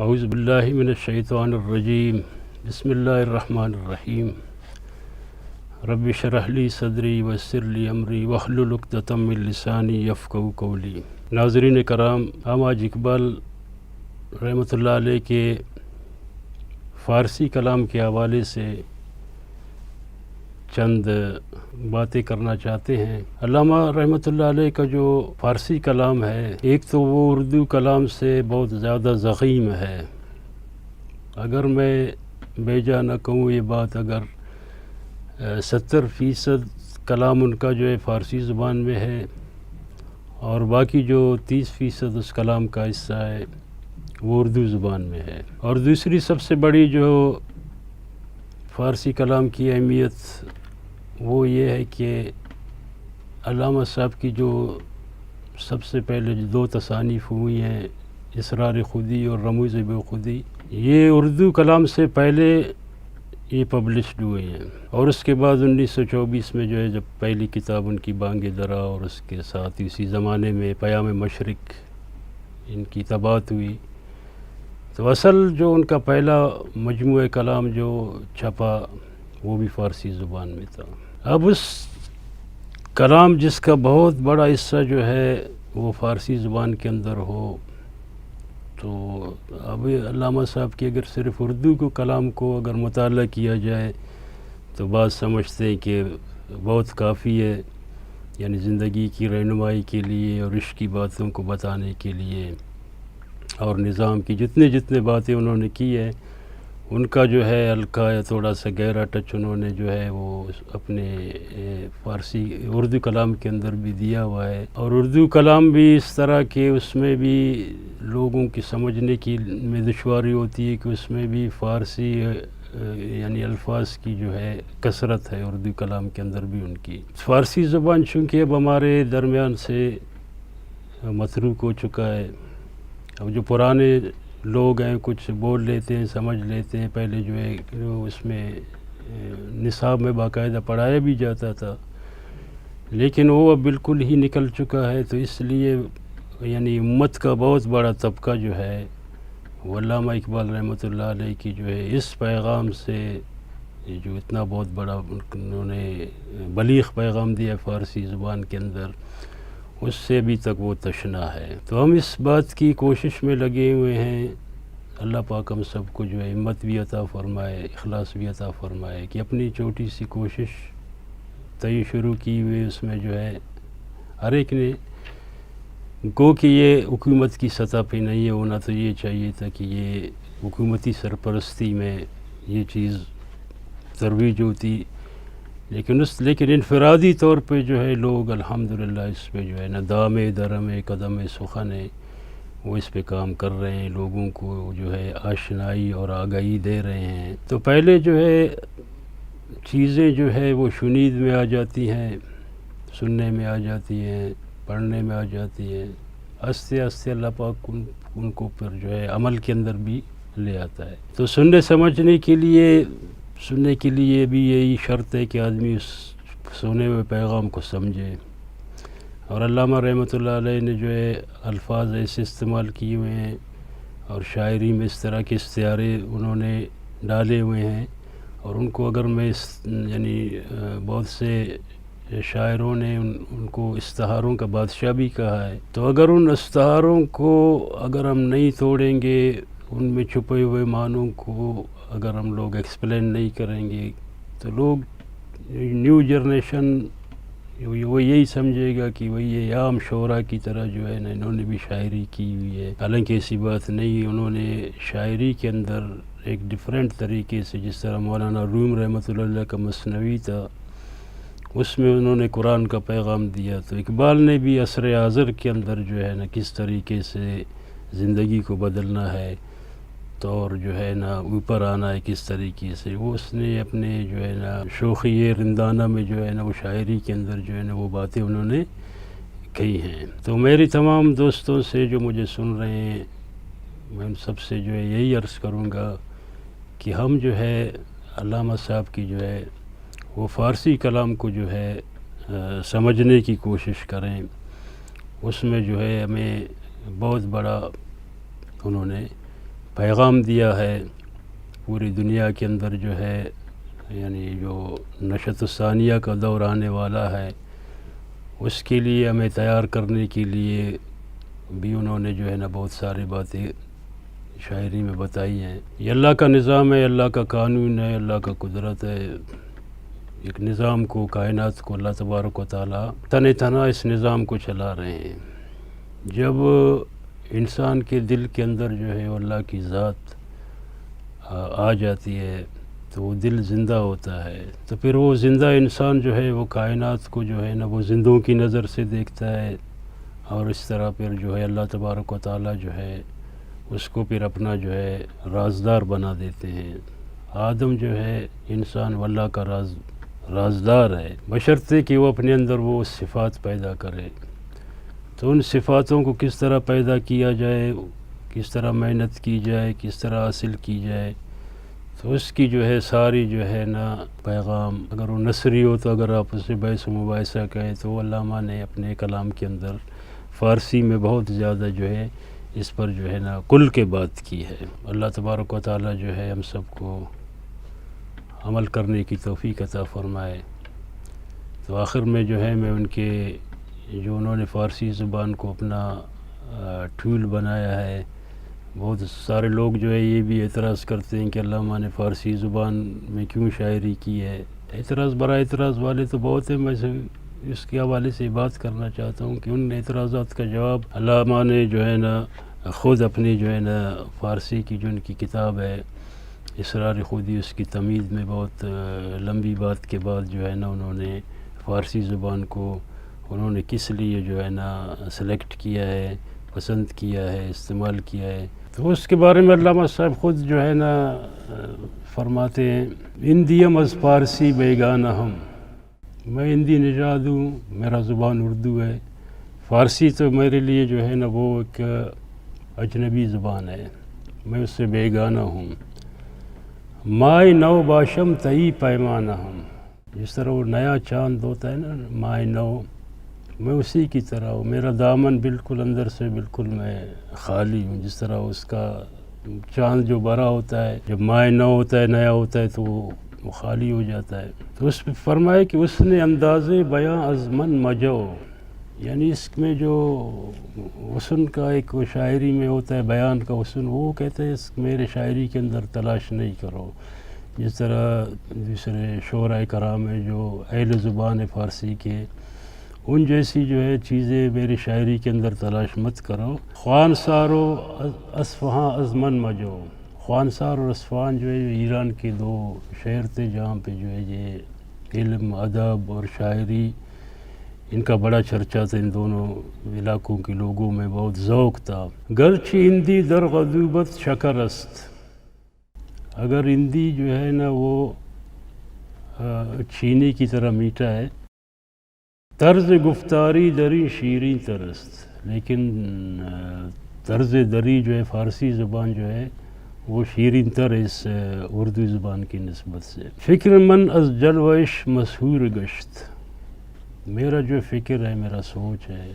اعوذ باللہ من الشیطان الرجیم بسم اللہ الرحمن الرحیم رب اشرح لی صدری ویسر لی امری واحلل عقدۃ من لسانی یفقہوا قولی۔ ناظرین کرام، ہم آج اقبال رحمۃ اللہ علیہ کے فارسی کلام کے حوالے سے چند باتیں کرنا چاہتے ہیں۔ علامہ رحمۃ اللہ علیہ کا جو فارسی کلام ہے، ایک تو وہ اردو کلام سے بہت زیادہ ضخیم ہے۔ اگر میں بیجا نہ کہوں یہ بات، اگر 70% کلام ان کا جو ہے فارسی زبان میں ہے اور باقی جو 30% اس کلام کا حصہ ہے وہ اردو زبان میں ہے۔ اور دوسری سب سے بڑی جو فارسی کلام کی اہمیت وہ یہ ہے کہ علامہ صاحب کی جو سب سے پہلے جو 2 تصانیف ہوئی ہیں، اسرار خودی اور رموز بے خودی، یہ اردو کلام سے پہلے یہ پبلشڈ ہوئے ہیں۔ اور اس کے بعد 1924 میں جو ہے جب پہلی کتاب ان کی بانگ درا، اور اس کے ساتھ اسی زمانے میں پیام مشرق ان کی طباعت ہوئی، تو اصل جو ان کا پہلا مجموعہ کلام جو چھپا وہ بھی فارسی زبان میں تھا۔ اب اس کلام جس کا بہت بڑا حصہ جو ہے وہ فارسی زبان کے اندر ہو، تو اب علامہ صاحب کی اگر صرف اردو کو کلام کو اگر مطالعہ کیا جائے تو بات سمجھتے ہیں کہ بہت کافی ہے، یعنی زندگی کی رہنمائی کے لیے اور عشق کی باتوں کو بتانے کے لیے، اور نظام کی جتنے باتیں انہوں نے کی ہے ان کا جو ہے ہلکا یا تھوڑا سا گہرا ٹچ انہوں نے جو ہے وہ اپنے فارسی اردو کلام کے اندر بھی دیا ہوا ہے۔ اور اردو کلام بھی اس طرح کہ اس میں بھی لوگوں کی سمجھنے کی میں دشواری ہوتی ہے کہ اس میں بھی فارسی یعنی الفاظ کی جو ہے کثرت ہے اردو کلام کے اندر بھی ان کی۔ فارسی زبان چونکہ اب ہمارے درمیان سے متروک ہو چکا ہے، اب جو پرانے لوگ ہیں کچھ بول لیتے ہیں، سمجھ لیتے ہیں، پہلے جو ہے اس میں نصاب میں باقاعدہ پڑھایا بھی جاتا تھا، لیکن وہ اب بالکل ہی نکل چکا ہے۔ تو اس لیے یعنی امت کا بہت بڑا طبقہ جو ہے وہ علامہ اقبال رحمۃ اللہ علیہ کی جو ہے اس پیغام سے، جو اتنا بہت بڑا انہوں نے بلیغ پیغام دیا فارسی زبان کے اندر، اس سے ابھی تک وہ تشنا ہے۔ تو ہم اس بات کی کوشش میں لگے ہوئے ہیں، اللہ پاک ہم سب کو جو ہے ہمت بھی عطا فرمائے، اخلاص بھی عطا فرمائے کہ اپنی چھوٹی سی کوشش طے شروع کی ہوئی اس میں جو ہے ہر ایک نے گو کہ یہ حکومت کی سطح پہ نہیں ہونا، تو یہ چاہیے تھا کہ یہ حکومتی سرپرستی میں یہ چیز ترویج ہوتی، لیکن انفرادی طور پہ جو ہے لوگ الحمدللہ اس پہ جو ہے نہ دام درم قدم سخن ہے، وہ اس پہ کام کر رہے ہیں، لوگوں کو جو ہے آشنائی اور آگاہی دے رہے ہیں۔ تو پہلے جو ہے چیزیں جو ہے وہ شنید میں آ جاتی ہیں، سننے میں آ جاتی ہیں، پڑھنے میں آ جاتی ہیں، آہستہ آہستہ اللہ پاک ان کو پھر جو ہے عمل کے اندر بھی لے آتا ہے۔ تو سننے سمجھنے کے لیے بھی یہی شرط ہے کہ آدمی اس سنے ہوئے پیغام کو سمجھے۔ اور علامہ رحمۃ اللہ علیہ نے جو ہے الفاظ ایسے استعمال کیے ہوئے ہیں اور شاعری میں اس طرح کے استعارے انہوں نے ڈالے ہوئے ہیں، اور ان کو اگر میں یعنی بہت سے شاعروں نے ان کو استعاروں کا بادشاہ بھی کہا ہے، تو اگر ان استعاروں کو اگر ہم نہیں توڑیں گے، ان میں چھپے ہوئے معنوں کو اگر ہم لوگ ایکسپلین نہیں کریں گے، تو لوگ نیو جنریشن وہ یہی سمجھے گا کہ وہی یہ عام شعراء کی طرح جو ہے نا انہوں نے بھی شاعری کی ہوئی ہے۔ حالانکہ ایسی بات نہیں، انہوں نے شاعری کے اندر ایک ڈیفرنٹ طریقے سے، جس طرح مولانا روم رحمۃ اللہ کا مثنوی تھا، اس میں انہوں نے قرآن کا پیغام دیا، تو اقبال نے بھی عصر حاضر کے اندر جو ہے نا کس طریقے سے زندگی کو بدلنا ہے، تو اور جو ہے نا اوپر آنا ہے کس طریقے سے، وہ اس نے اپنے جو ہے نا شوخی رندانہ میں جو ہے نا وہ شاعری کے اندر جو ہے نا وہ باتیں انہوں نے کہی ہیں۔ تو میری تمام دوستوں سے جو مجھے سن رہے ہیں، میں ان سب سے جو ہے یہی عرض کروں گا کہ ہم جو ہے علامہ صاحب کی جو ہے وہ فارسی کلام کو جو ہے سمجھنے کی کوشش کریں، اس میں جو ہے ہمیں بہت بڑا انہوں نے پیغام دیا ہے پوری دنیا کے اندر جو ہے، یعنی جو نشأۃ الثانیہ کا دور آنے والا ہے اس کے لیے ہمیں تیار کرنے کے لیے بھی انہوں نے جو ہے نا بہت ساری باتیں شاعری میں بتائی ہیں۔ یہ اللہ کا نظام ہے، اللہ کا قانون ہے، اللہ کا قدرت ہے۔ ایک نظام کو، کائنات کو اللہ تبارک و تعالیٰ تن تنہا اس نظام کو چلا رہے ہیں۔ جب انسان کے دل کے اندر جو ہے اللہ کی ذات آ جاتی ہے تو وہ دل زندہ ہوتا ہے، تو پھر وہ زندہ انسان جو ہے وہ کائنات کو جو ہے نا وہ زندوں کی نظر سے دیکھتا ہے، اور اس طرح پھر جو ہے اللہ تبارک و تعالیٰ جو ہے اس کو پھر اپنا جو ہے رازدار بنا دیتے ہیں۔ آدم جو ہے انسان واللہ کا رازدار ہے، بشرطے کہ وہ اپنے اندر وہ صفات پیدا کرے۔ تو ان صفاتوں کو کس طرح پیدا کیا جائے، کس طرح محنت کی جائے، کس طرح حاصل کی جائے، تو اس کی جو ہے ساری جو ہے نا پیغام، اگر وہ نثری ہو تو اگر آپ اسے بحث و مباحثہ کہیں تو علامہ نے اپنے کلام کے اندر فارسی میں بہت زیادہ جو ہے اس پر جو ہے نا کل کے بات کی ہے۔ اللہ تبارک و تعالیٰ جو ہے ہم سب کو عمل کرنے کی توفیق عطا فرمائے۔ تو آخر میں جو ہے میں ان کے جو انہوں نے فارسی زبان کو اپنا ٹول بنایا ہے، بہت سارے لوگ جو ہے یہ بھی اعتراض کرتے ہیں کہ علامہ نے فارسی زبان میں کیوں شاعری کی ہے۔ اعتراض برائے اعتراض والے تو بہت ہیں، میں اس کے حوالے سے بات کرنا چاہتا ہوں کہ ان اعتراضات کا جواب علامہ نے جو ہے نا خود اپنی جو ہے نا فارسی کی جو ان کی کتاب ہے اسرار خودی، اس کی تمیز میں بہت لمبی بات کے بعد جو ہے نا انہوں نے فارسی زبان کو انہوں نے کس لیے جو ہے نا سلیکٹ کیا ہے، پسند کیا ہے، استعمال کیا ہے، تو اس کے بارے میں علامہ صاحب خود جو ہے نا فرماتے ہیں، ہندیم از فارسی بیگانہ ہم، میں ہندی نژاد ہوں، میرا زبان اردو ہے، فارسی تو میرے لیے جو ہے نا وہ ایک اجنبی زبان ہے، میں اس سے بیگانہ ہوں۔ مائے نو باشم تئی پیمانہ ہم، جس طرح وہ نیا چاند ہوتا ہے نا مائے نو، میں اسی کی طرح ہوں، میرا دامن بالکل اندر سے بالکل میں خالی ہوں، جس طرح اس کا چاند جو بڑا ہوتا ہے جب مائے نو ہوتا ہے، نیا ہوتا ہے تو وہ خالی ہو جاتا ہے۔ تو اس پہ فرمائے کہ اس نے انداز بیاں از من مجو، یعنی اس میں جو حسن کا ایک شاعری میں ہوتا ہے، بیان کا حسن، وہ کہتے ہیں اس میرے شاعری کے اندر تلاش نہیں کرو، جس طرح دوسرے شعراء کرام ہیں جو اہل زبان فارسی کے، ان جیسی جو ہے چیزیں میری شاعری کے اندر تلاش مت کرو۔ خوان سارو اصفہاں از من مجو، خوان سار اور اصفہان جو ہے ایران کے دو شہر تھے جہاں پہ جو ہے یہ علم، ادب اور شاعری ان کا بڑا چرچا تھا، ان دونوں علاقوں کے لوگوں میں بہت ذوق تھا۔ گرچہ ہندی در غدوبت شکر است، اگر ہندی جو ہے نا وہ چینی کی طرح میٹھا ہے، طرز گفتاری دری شیریں ترست، لیکن طرز دری جو ہے فارسی زبان جو ہے وہ شیریں تر اس اردو زبان کی نسبت سے۔ فکر من از جلوش مسحور گشت، میرا جو فکر ہے، میرا سوچ ہے،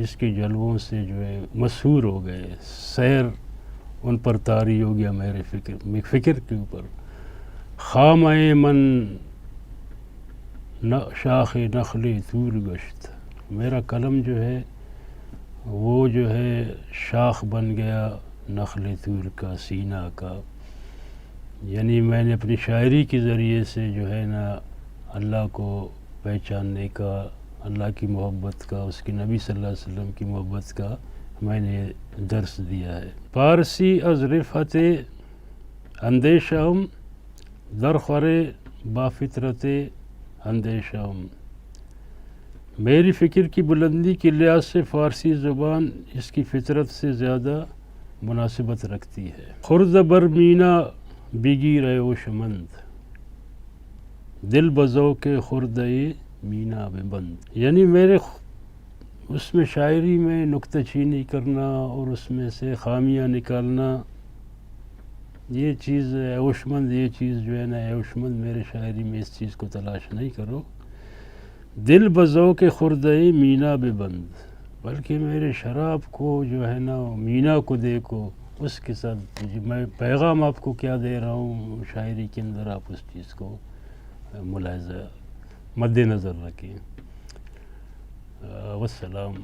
اس کے جلووں سے جو ہے مسحور ہو گئے، سیر ان پر طاری ہو گیا میرے فکر کے اوپر۔ خامہ من شاخ نخل طور گشت، میرا قلم جو ہے وہ جو ہے شاخ بن گیا نخل طور کا، سینا کا، یعنی میں نے اپنی شاعری کے ذریعے سے جو ہے نا اللہ کو پہچاننے کا، اللہ کی محبت کا، اس کے نبی صلی اللہ علیہ وسلم کی محبت کا میں نے درس دیا ہے۔ فارسی از رفعت اندیشہم درخور با فطرت اندیشہم، میری فکر کی بلندی کے لحاظ سے فارسی زبان اس کی فطرت سے زیادہ مناسبت رکھتی ہے۔ خرد بر مینا بگیر ہوشمند، دل بذوق خرد مینا ببند، یعنی میرے اس میں شاعری میں نکتہ چینی کرنا اور اس میں سے خامیاں نکالنا، یہ چیز ہوشمند، یہ چیز جو ہے نا ہوشمند میرے شاعری میں اس چیز کو تلاش نہیں کرو۔ دل بذوق خرد مینا ببند، بلکہ میرے شراب کو جو ہے نا مینا کو دیکھو، اس کے ساتھ میں پیغام آپ کو کیا دے رہا ہوں شاعری کے اندر، آپ اس چیز کو ملاحظہ مد نظر رکھیں. والسلام.